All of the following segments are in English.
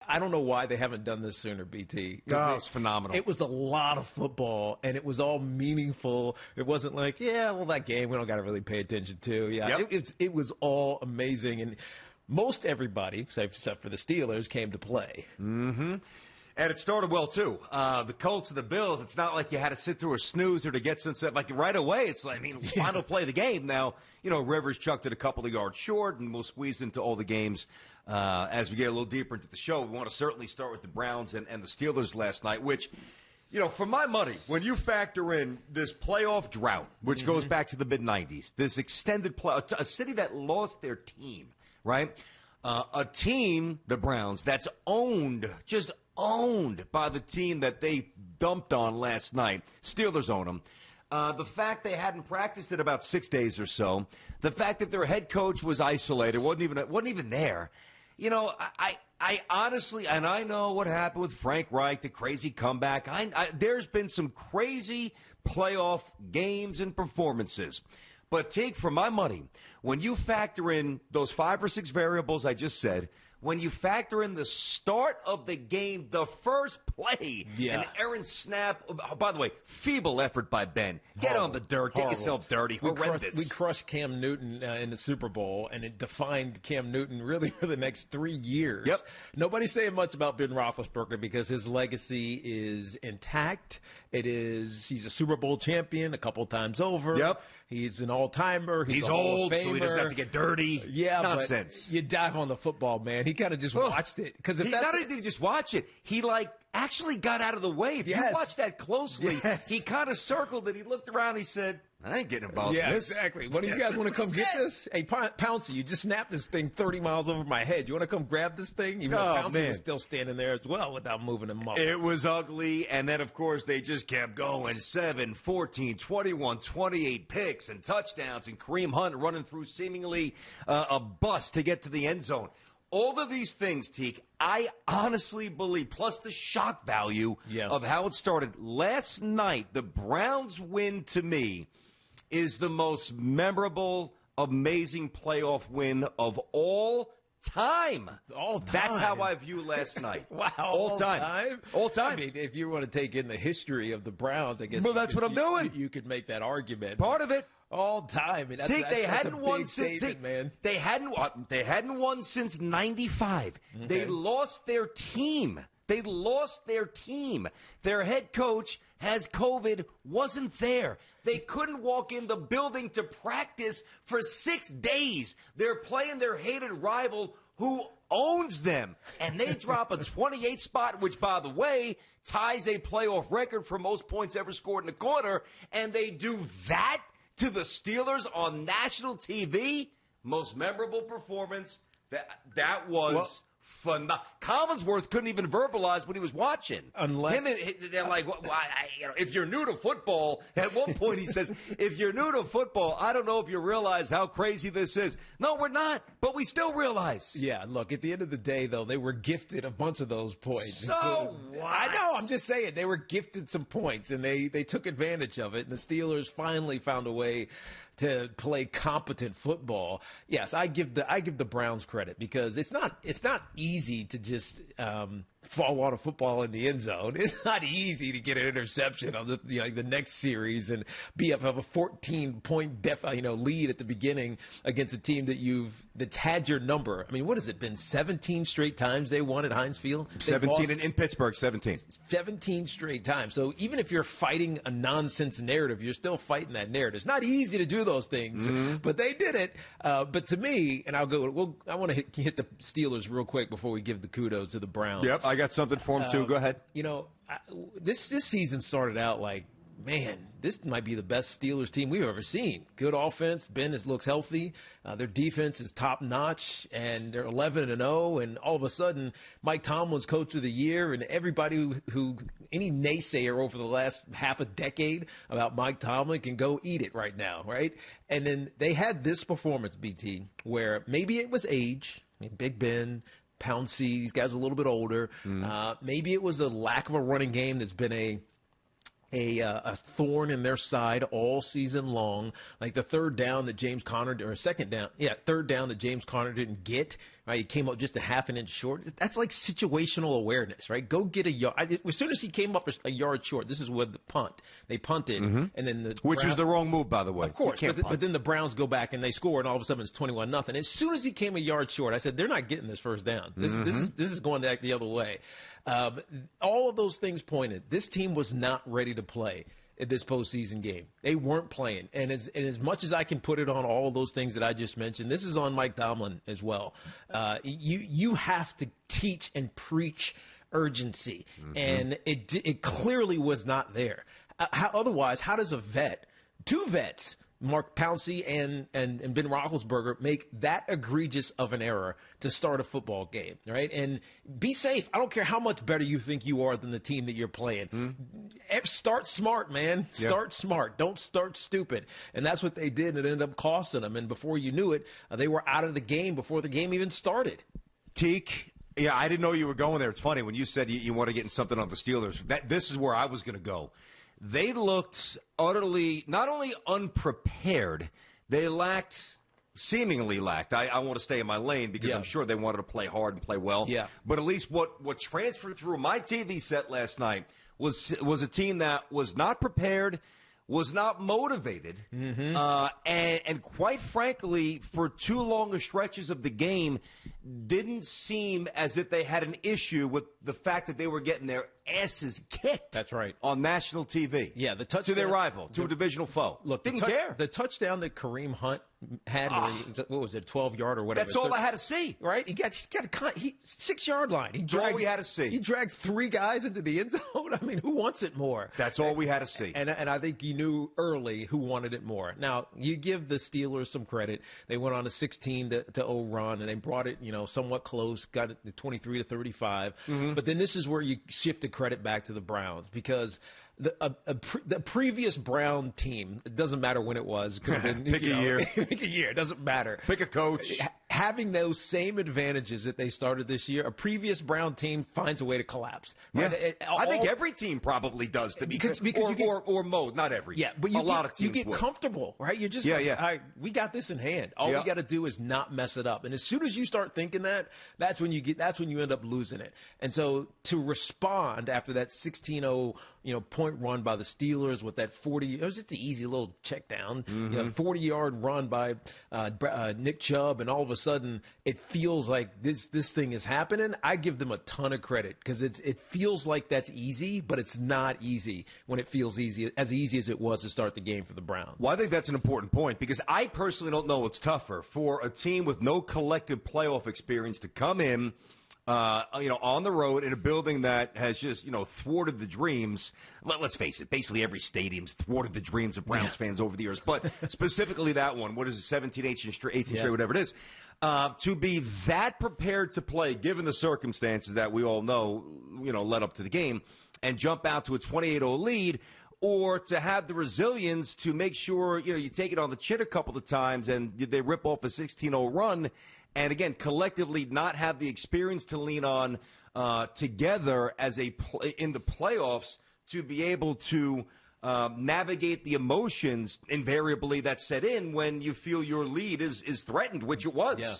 I don't know why they haven't done this sooner, BT. Oh, it's phenomenal. It was a lot of football, and it was all meaningful. It wasn't like, yeah, well, that game we don't got to really pay attention to. Yeah, Yep. it was all amazing, and most everybody, except for the Steelers, came to play. Mm-hmm. And it started well, too. The Colts and the Bills, it's not like you had to sit through a snoozer to get some stuff. Like, right away, it's like, final play of the game. Now, Rivers chucked it a couple of yards short, and we'll squeeze into all the games as we get a little deeper into the show. We want to certainly start with the Browns and the Steelers last night, which, for my money, when you factor in this playoff drought, which goes back to the mid-'90s, this extended play, a city that lost their team, right? A team, the Browns, that's owned by the team that they dumped on last night. Steelers own them. The fact they hadn't practiced in about 6 days or so. The fact that their head coach was isolated, wasn't even there. I honestly, and I know what happened with Frank Reich, the crazy comeback. There's been some crazy playoff games and performances. But take for my money, when you factor in those 5 or 6 variables I just said, when you factor in the start of the game, the first play, an errant snap. Oh, by the way, feeble effort by Ben. Get on the dirt. Get yourself dirty. Horrendous. We crushed Cam Newton in the Super Bowl, and it defined Cam Newton really for the next 3 years. Yep. Nobody's saying much about Ben Roethlisberger because his legacy is intact. He's a Super Bowl champion a couple times over. Yep. He's an all-timer. He's a Hall old, of Famer. so he doesn't have to get dirty. Yeah, nonsense. But you dive on the football, man. He kind of just watched it. Because not only did he just watch it, he actually got out of the way. If you watch that closely, he kind of circled it. He looked around. He said, I ain't getting involved in this. Yeah, exactly. One of you guys want to come get this? Hey, Pouncey, you just snapped this thing 30 miles over my head. You want to come grab this thing? Even though Pouncey was still standing there as well without moving him up. It was ugly, and then, of course, they just kept going. 7, 14, 21, 28 picks and touchdowns, and Kareem Hunt running through seemingly a bus to get to the end zone. All of these things, Teak, I honestly believe, plus the shock value of how it started. Last night, the Browns win, to me, is the most memorable, amazing playoff win of all time. All time. That's how I view last night. Wow. All time. All time. I mean, if you want to take in the history of the Browns, I guess that's what I'm doing. You could make that argument. Part of it. All time. I mean, they hadn't won since man. They hadn't won since '95. Okay. They lost their team. Their head coach has COVID, wasn't there. They couldn't walk in the building to practice for 6 days. They're playing their hated rival who owns them. And they drop a 28 spot, which, by the way, ties a playoff record for most points ever scored in a quarter. And they do that to the Steelers on national TV. Most memorable performance. That was phenomenal. Collinsworth couldn't even verbalize what he was watching. They're like, if you're new to football, at one point he says, if you're new to football, I don't know if you realize how crazy this is. No, we're not, but we still realize. Yeah, look, at the end of the day, though, they were gifted a bunch of those points. So what? I know, I'm just saying, they were gifted some points, and they took advantage of it, and the Steelers finally found a way to play competent football. Yes, I give the Browns credit because it's not easy to just fall on a football in the end zone. It's not easy to get an interception on the next series and have a 14-point lead at the beginning against a team that's had your number. I mean, what has it been? 17 straight times they won at Heinz Field. 17 in Pittsburgh. 17 straight times. So even if you're fighting a nonsense narrative, you're still fighting that narrative. It's not easy to do those things, but they did it. But to me, and I want to hit the Steelers real quick before we give the kudos to the Browns. Yep, I got something for them too. Go ahead. This season started out like, man, this might be the best Steelers team we've ever seen. Good offense. Ben looks healthy. Their defense is top notch, and they're 11-0. And all of a sudden, Mike Tomlin's coach of the year, and everybody who any naysayer over the last half a decade about Mike Tomlin can go eat it right now, right? And then they had this performance, BT, where maybe it was age. I mean, Big Ben, Pouncey, these guys are a little bit older. Maybe it was a lack of a running game that's been a thorn in their side all season long. Like the third down that James Conner didn't get right? He came up just a half an inch short. That's like situational awareness, right? Go get a yard. As soon as he came up a yard short, this is with the punt. They punted, and then which was the wrong move, by the way. Of course, but then the Browns go back and they score, and all of a sudden it's 21-0. As soon as he came a yard short, I said, they're not getting this first down. This is going back the other way. All of those things pointed. This team was not ready to play in this postseason game. They weren't playing. And as much as I can put it on all of those things that I just mentioned, this is on Mike Tomlin as well. You have to teach and preach urgency, and it clearly was not there. Otherwise, how does two vets, Mark Pouncey and Ben Roethlisberger, make that egregious of an error to start a football game, right? And be safe. I don't care how much better you think you are than the team that you're playing. Start smart, man. Start smart. Don't start stupid. And that's what they did, and it ended up costing them. And before you knew it, they were out of the game before the game even started. Teak, yeah, I didn't know you were going there. It's funny when you said you want to get in something on the Steelers. This is where I was going to go. They looked utterly, not only unprepared, they seemingly lacked. I want to stay in my lane because I'm sure they wanted to play hard and play well. Yeah. But at least what transferred through my TV set last night was a team that was not prepared, was not motivated, and quite frankly, for too long stretches of the game, didn't seem as if they had an issue with the fact that they were getting their asses kicked. That's right. On national TV. Yeah, the touchdown to their rival, to a divisional foe. Look, didn't care. The touchdown that Kareem Hunt had, what was it, 12-yard or whatever? That's all I had to see. Right? He got a 6-yard line. That's all we had to see. He dragged 3 guys into the end zone. I mean, who wants it more? That's all we had to see. And I think you knew early who wanted it more. Now, you give the Steelers some credit. They went on a 16-0 run, and they brought it, somewhat close, got it to 23-35. But then this is where you shift the credit back to the Browns, because the previous Brown team, it doesn't matter when it was. Pick a year. Pick a year. It doesn't matter. Pick a coach. Having those same advantages that they started this year, a previous Brown team finds a way to collapse. Right? Yeah. I think every team probably does, to because or mode, not every. Yeah, but a lot of teams you get comfortable, right? You're just all right, we got this in hand. All we got to do is not mess it up. And as soon as you start thinking that's when you end up losing it. And so to respond after that 16-0 point run by the Steelers with that 40, it was just an easy little check down, 40-yard run by Nick Chubb, and all of a sudden it feels like this thing is happening. I give them a ton of credit, because it feels like that's easy, but it's not easy when it feels as easy as it was to start the game for the Browns. Well, I think that's an important point, because I personally don't know what's tougher for a team with no collective playoff experience to come in on the road in a building that has just, thwarted the dreams. Let's face it, basically every stadium's thwarted the dreams of Browns fans over the years. But specifically that one, what is it, 17, 18 straight, whatever it is, to be that prepared to play, given the circumstances that we all know, led up to the game, and jump out to a 28-0 lead, or to have the resilience to make sure, you take it on the chin a couple of times and they rip off a 16-0 run. And again, collectively not have the experience to lean on together in the playoffs to be able to navigate the emotions invariably that set in when you feel your lead is threatened, which it was. Yeah.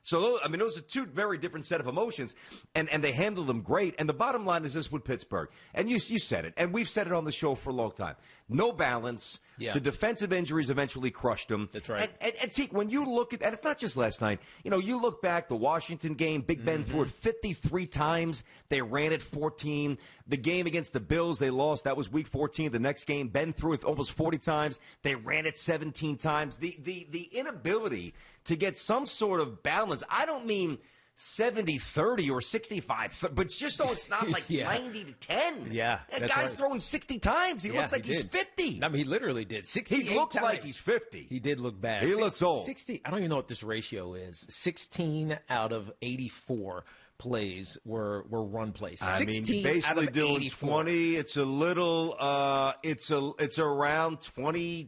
So, those are two very different set of emotions, and they handle them great. And the bottom line is this with Pittsburgh, and you said it, and we've said it on the show for a long time. No balance. Yeah. The defensive injuries eventually crushed them. That's right. And Teak, when you look at, and it's not just last night, you look back, the Washington game, Big Ben threw it 53 times. They ran it 14. The game against the Bills, they lost. That was week 14. The next game, Ben threw it almost 40 times. They ran it 17 times. The inability to get some sort of balance. I don't mean 70-30 or 65, but just so it's not like 90-10. Yeah, that guy's throwing 60 times. He looks like he's 50. He literally did. 68 He looks times. like he's 50. He did look bad. He looks old. 60. I don't even know what this ratio is. 16 out of 84 plays were run plays. I mean, 16 basically out of doing 84. 20. It's a little. It's around 23%.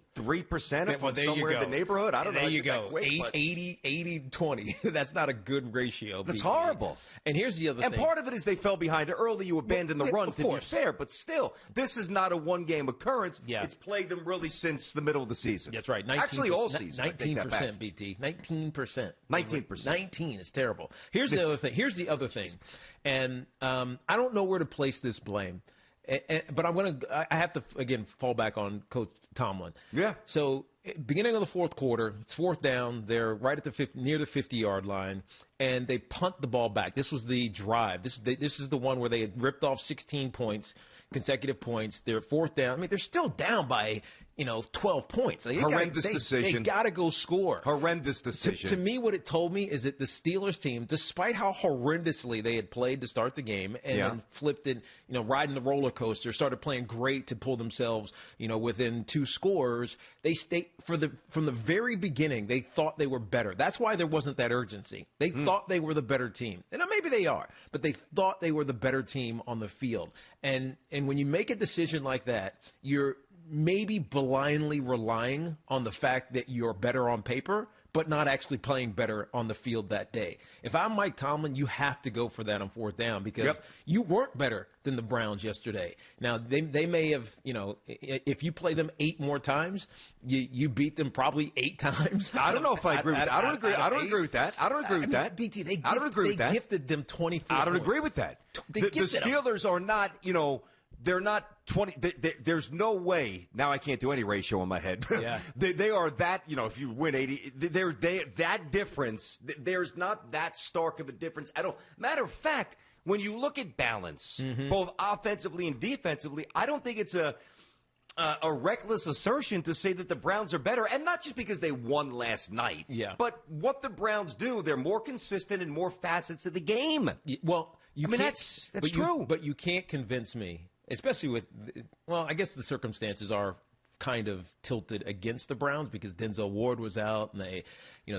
If Well, I'm there somewhere you go. in the neighborhood. I don't know. There I you did that go. quick, but 80, 20. That's not a good ratio. That's BT. horrible. And here's the other And thing. part of it is they fell behind early. You abandoned the Well, run, of to be course. fair. But still, this is not a one-game occurrence. Yeah. It's plagued them really since the middle of the season. That's right. Actually, all season. 19%, BT. 19%. 19%. 19 is terrible. Here's the other thing. Here's the other thing. And I don't know where to place this blame. But I have to, again, fall back on Coach Tomlin. Yeah. So, beginning of the fourth quarter, it's fourth down. They're right at near the 50-yard line, and they punt the ball back. This was the drive. This is the one where they had ripped off 16 points, consecutive points. They're fourth down. I mean, they're still down by 12 points. Horrendous decision. They got to go score. Horrendous decision. To me, what it told me is that the Steelers team, despite how horrendously they had played to start the game and then flipped it, riding the roller coaster, started playing great to pull themselves, within 2 scores, they from the very beginning, they thought they were better. That's why there wasn't that urgency. They thought they were the better team. And maybe they are, but they thought they were the better team on the field. And when you make a decision like that, you're maybe blindly relying on the fact that you're better on paper, but not actually playing better on the field that day. If I'm Mike Tomlin, you have to go for that on fourth down because you weren't better than the Browns yesterday. Now, they may have, if you play them 8 more times, you beat them probably 8 times. I don't know if I agree with that. I don't agree with that. I don't agree with that. BT, they gifted them 24 I don't points. agree with that. The Steelers are not, they're not 20. There's no way. Now I can't do any ratio in my head. Yeah. they are that, if you win 80, that difference, there's not that stark of a difference at all. Matter of fact, when you look at balance, both offensively and defensively, I don't think it's a reckless assertion to say that the Browns are better, and not just because they won last night, but what the Browns do, they're more consistent in more facets of the game. Well, that's true. But you can't convince me, especially with, I guess the circumstances are kind of tilted against the Browns because Denzel Ward was out and they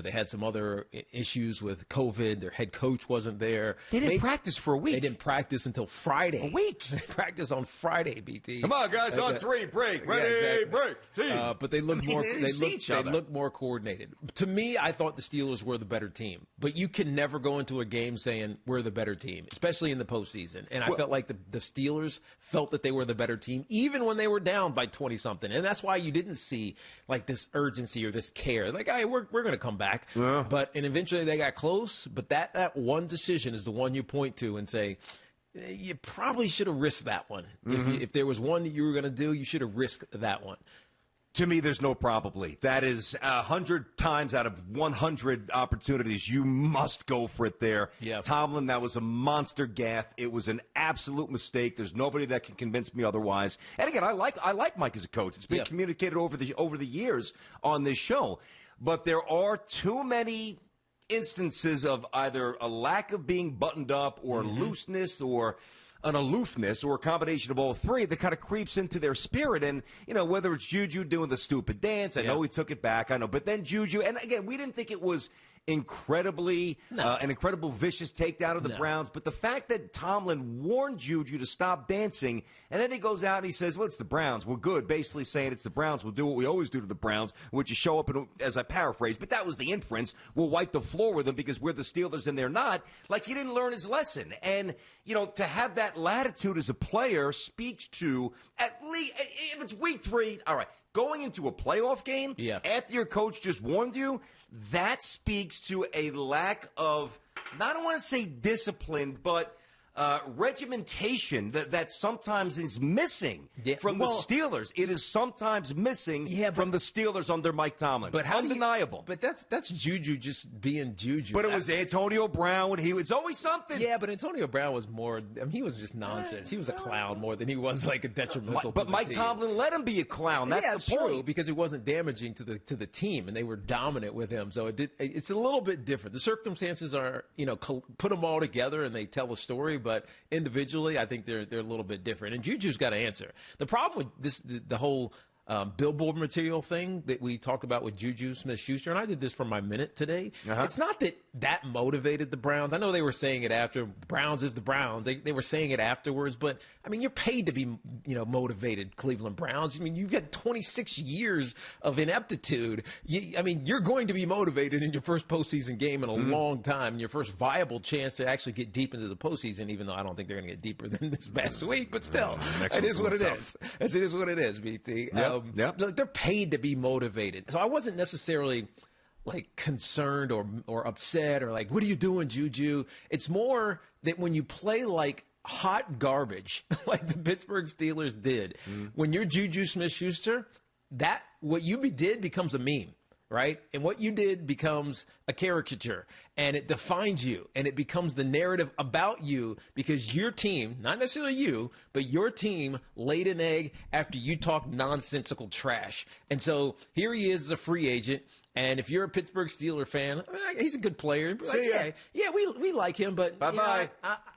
had some other issues with COVID. Their head coach wasn't there. They didn't practice for a week. They didn't practice until Friday. A week. They practiced on Friday, BT. Come on, guys, on 3, break, ready, break. Team. But they looked more. They looked more coordinated. To me, I thought the Steelers were the better team. But you can never go into a game saying we're the better team, especially in the postseason. And I felt like the Steelers felt that they were the better team, even when they were down by 20-something. And that's why you didn't see like this urgency or this care. Like, hey, we're going to come back. Yeah. And eventually they got close. But that one decision is the one you point to and say, you probably should have risked that one. If there was one that you were going to do, you should have risked that one. To me, there's no probably. That is 100 times out of 100 opportunities, you must go for it there. Yeah. Tomlin, that was a monster gaffe. It was an absolute mistake. There's nobody that can convince me otherwise. And again, I like Mike as a coach. It's been communicated over the years on this show. But there are too many instances of either a lack of being buttoned up or looseness or an aloofness or a combination of all three that kind of creeps into their spirit. And, whether it's JuJu doing the stupid dance, I know he took it back, I know. But then JuJu, and again, we didn't think it was an incredible vicious takedown of the Browns. But the fact that Tomlin warned JuJu to stop dancing, and then he goes out and he says, well, it's the Browns. We're good. Basically saying it's the Browns. We'll do what we always do to the Browns, which is show up, as I paraphrase, but that was the inference. We'll wipe the floor with them because we're the Steelers and they're not. Like, he didn't learn his lesson. And, to have that latitude as a player speaks to, at least, if it's week 3, all right, going into a playoff game after your coach just warned you, that speaks to a lack of, I don't want to say discipline, but regimentation that sometimes is missing from the Steelers. It is sometimes missing from the Steelers under Mike Tomlin. But undeniable. But that's JuJu just being JuJu. But it was Antonio Brown. It's always something. Yeah, but Antonio Brown was more. he was just nonsense. He was a clown more than he was like a detrimental. But Mike Tomlin let him be a clown. That's the point. True, because it wasn't damaging to the team, and they were dominant with him. So it's a little bit different. The circumstances are, put them all together and they tell a story. But individually, I think they're a little bit different. And JuJu's got to answer. The problem with the whole billboard material thing that we talked about with JuJu SmithSchuster, and I did this for my minute today. It's not that motivated the Browns. I know they were saying it after. Browns is the Browns. They were saying it afterwards, but I mean, you're paid to be, motivated, Cleveland Browns. I mean, you've got 26 years of ineptitude. You're going to be motivated in your first postseason game in a long time, your first viable chance to actually get deep into the postseason, even though I don't think they're going to get deeper than this past week, but still, it is what it is. It is what it is, BT. Look, they're paid to be motivated. So I wasn't necessarily like concerned or upset or like, what are you doing, JuJu? It's more that when you play like hot garbage, like the Pittsburgh Steelers did, when you're JuJu SmithSchuster, that what you did becomes a meme. Right? And what you did becomes a caricature, and it defines you, and it becomes the narrative about you because your team, not necessarily you, but your team laid an egg after you talked nonsensical trash. And so here he is as a free agent. And if you're a Pittsburgh Steeler fan, he's a good player. We like him, but bye-bye.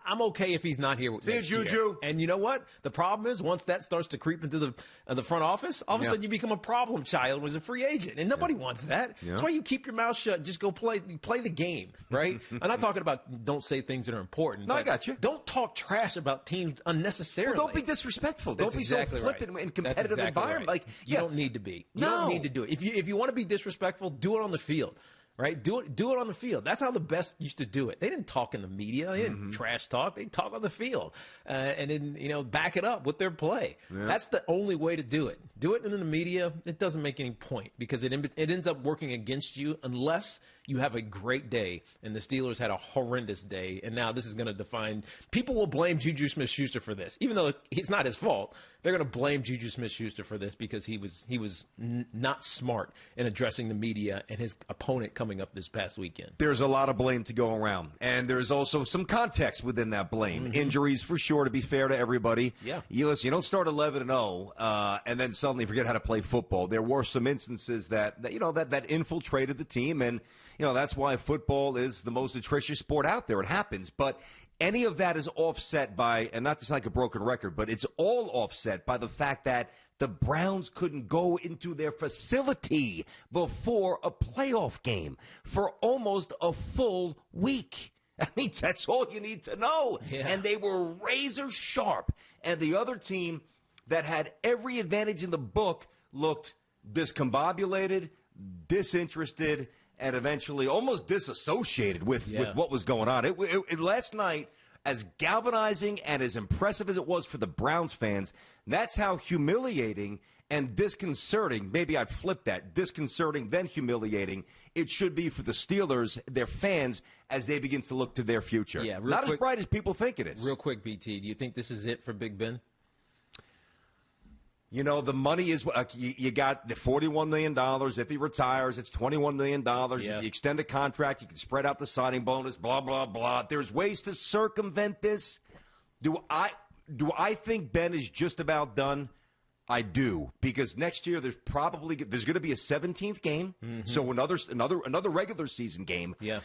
I'm okay if he's not here next year. See you, JuJu. And you know what? The problem is once that starts to creep into the front office, all of a sudden you become a problem child as a free agent, and nobody wants that. That's why you keep your mouth shut and just go play the game, right? I'm not talking about don't say things that are important. No, I got you. Don't talk trash about teams unnecessarily. Well, don't be disrespectful. That's don't be exactly so flippant in competitive exactly environment. Right. Like you don't need to be. You don't need to do it. If you want to be disrespectful, do it on the field. Right? Do it on the field. That's how the best used to do it. They didn't talk in the media. They didn't trash talk. They talk on the field. And then, back it up with their play. Yeah. That's the only way to do it. Do it in the media. It doesn't make any point because it ends up working against you unless you have a great day. And the Steelers had a horrendous day. And now this is going to define – people will blame JuJu SmithSchuster for this. Even though it's not his fault, they're going to blame JuJu SmithSchuster for this because he was not smart in addressing the media and his opponent coming up this past weekend. There's a lot of blame to go around, and there's also some context within that blame. Injuries, for sure, to be fair to everybody. Yeah. You don't start 11-0 and then suddenly forget how to play football. There were some instances that infiltrated the team, and that's why football is the most atrocious sport out there. It happens, but any of that is offset by, and not to sound like a broken record, but it's all offset by the fact that the Browns couldn't go into their facility before a playoff game for almost a full week. I mean, that's all you need to know. Yeah. And they were razor sharp. And the other team that had every advantage in the book looked discombobulated, disinterested, and eventually almost disassociated with what was going on. It last night, as galvanizing and as impressive as it was for the Browns fans, that's how humiliating and disconcerting, maybe I'd flip that, disconcerting then humiliating, it should be for the Steelers, their fans, as they begin to look to their future. Yeah, not as bright as people think it is. Real quick, BT, do you think this is it for Big Ben? The money is you got the $41 million. If he retires, it's $21 million. If you extend the contract, you can spread out the signing bonus, blah, blah, blah. There's ways to circumvent this. Do I think Ben is just about done? I do, because next year there's going to be a 17th game, so another regular season game. Yeah.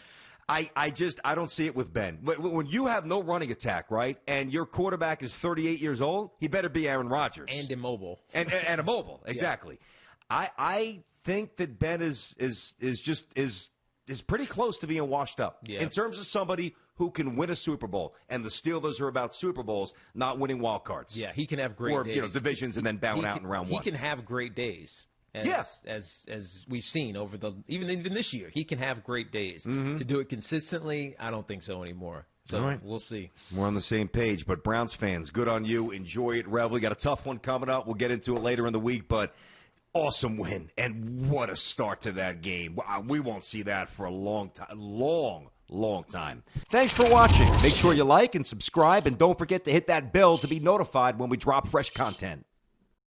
I don't see it with Ben. When you have no running attack, right, and your quarterback is 38 years old, he better be Aaron Rodgers. And immobile. And immobile, exactly. Yeah. I think that Ben is pretty close to being washed up in terms of somebody who can win a Super Bowl. And the Steelers are about Super Bowls, not winning wild cards. Yeah, he can have great days. Or divisions and then bow out in round one. He can have great days. As we've seen over even this year, he can have great days. To do it consistently, I don't think so anymore. So all right. We'll see. We're on the same page, but Browns fans, good on you. Enjoy it, revel. We got a tough one coming up. We'll get into it later in the week, but awesome win, and what a start to that game. We won't see that for a long time, long time. Thanks for watching. Make sure you like and subscribe, and don't forget to hit that bell to be notified when we drop fresh content.